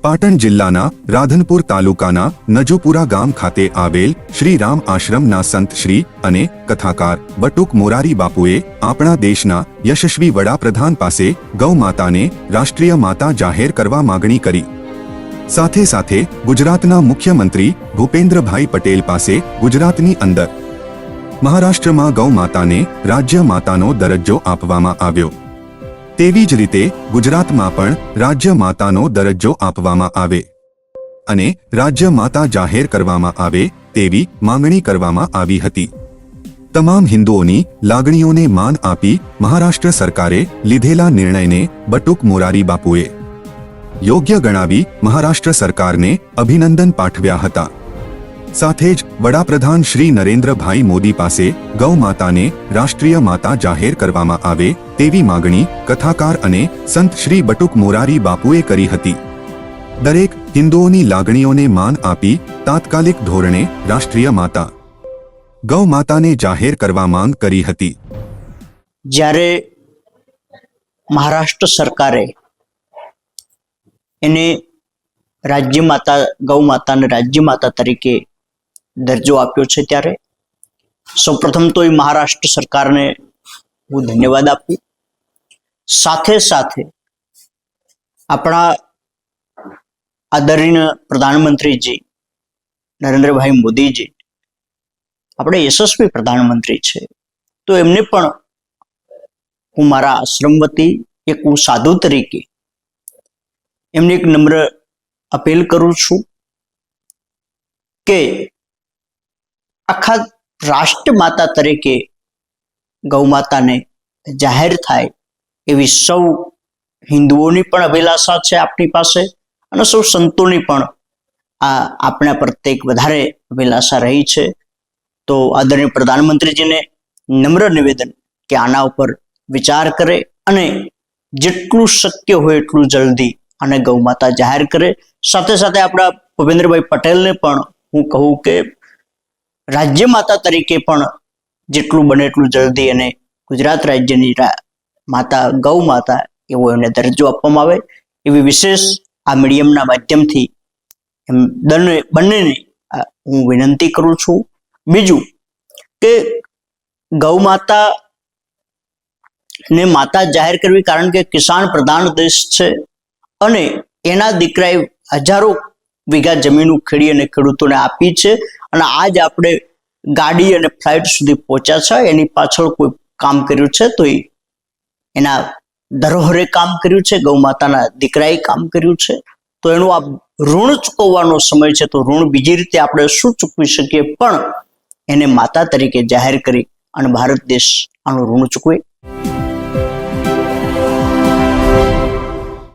પાટણ જિલ્લાના રાધનપુર તાલુકાના નજુપુરા ગામ ખાતે આવેલ શ્રી રામ આશ્રમના સંત શ્રી અને કથાકાર બટુક મોરારી બાપુએ આપણા દેશના યશસ્વી વડાપ્રધાન પાસે ગૌ માતાને રાષ્ટ્રીય માતા જાહેર કરવા માંગણી કરી। સાથે સાથે ગુજરાતના મુખ્યમંત્રી ભૂપેન્દ્રભાઈ પટેલ પાસે ગુજરાતની અંદર મહારાષ્ટ્રમાં ગૌ માતાને રાજ્ય માતાનો દરજ્જો આપવામાં આવ્યો, તેવી જ રીતે ગુજરાતમાં પણ રાજ્ય માતાનો દરજ્જો આપવામાં આવે અને રાજ્ય માતા જાહેર કરવામાં આવે તેવી માંગણી કરવામાં આવી હતી। તમામ હિન્દુઓની લાગણીઓને માન આપી મહારાષ્ટ્ર સરકારે લીધેલા નિર્ણયને બટુક મોરારી બાપુએ યોગ્ય ગણાવી મહારાષ્ટ્ર સરકારને અભિનંદન પાઠવ્યા હતા। સાથે જ વડાપ્રધાન શ્રી નરેન્દ્રભાઈ મોદી પાસે ગૌ માતાને રાષ્ટ્રીય માતા જાહેર કરવામાં આવે તેવી માંગણી કથાકાર અને સંત શ્રી બટુક મોરારી બાપુએ કરી હતી। દરેક હિન્દુઓની લાગણીઓને માન આપી તાત્કાલિક ધોરણે રાષ્ટ્રીય માતા ગૌ માતાને જાહેર કરવા માંગ કરી હતી। જ્યારે મહારાષ્ટ્ર સરકારે એને રાજ્ય માતા ગૌ માતાને રાજ્ય માતા તરીકે દરજ્જો આપ્યો છે, ત્યારે સૌપ્રથમ તો એ મહારાષ્ટ્ર સરકારને હું ધન્યવાદ આપું। સાથે સાથે આપણા આદરણીય પ્રધાનમંત્રીજી નરેન્દ્રભાઈ મોદીજી આપણે યશસ્વી પ્રધાનમંત્રી છે, તો એમને પણ હું મારા આશ્રમ વતી એક હું સાધુ તરીકે એમને એક નમ્ર અપીલ કરું છું કે આખા રાષ્ટ્ર માતા તરીકે ગૌ માતાને જાહેર થાય એવી સૌ હિન્દુઓની પણ અભિલાષા છે આપણી પાસે, અને સૌ સંતોની પણ આ આપણા પ્રત્યેક વધારે અભિલાષા રહી છે। તો આદરણીય પ્રધાનમંત્રીજીને નમ્ર નિવેદન કે આના ઉપર વિચાર કરે અને જેટલું શક્ય હોય એટલું જલ્દી આને ગૌ માતા જાહેર કરે। સાથે સાથે આપણા ભૂપેન્દ્રભાઈ પટેલને પણ હું કહું કે રાજ્ય માતા તરીકે પણ જેટલું બને એટલું જલ્દી અને ગુજરાત રાજ્યની માતા ગૌ માતા એવો એમને દરજ્જો આપવામાં આવે એવી વિશેષ આ મીડિયમના માધ્યમથી બંનેને હું વિનંતી કરું છું। બીજું કે ગૌ માતા ને માતા જાહેર કરવી, કારણ કે કિસાન પ્રધાન દેશ છે અને એના દીકરાએ હજારો વીઘા જમીન ખેડી અને ખેડૂતોને આપી છે, અને આજ આપણે ગાડી અને ફ્લાઇટ સુધી પહોંચ્યા છે, એની પાછળ કોઈ કામ કર્યું છે તો એના ધરોહરે કામ કર્યું છે, ગૌ માતાના દીકરાએ કામ કર્યું છે, તો એનું આ ઋણ ચૂકવવાનો સમય છે। તો ઋણ બીજી રીતે આપણે શું ચૂકવી શકીએ, પણ એને માતા તરીકે જાહેર કરી અને ભારત દેશ આનું ઋણ ચૂકવે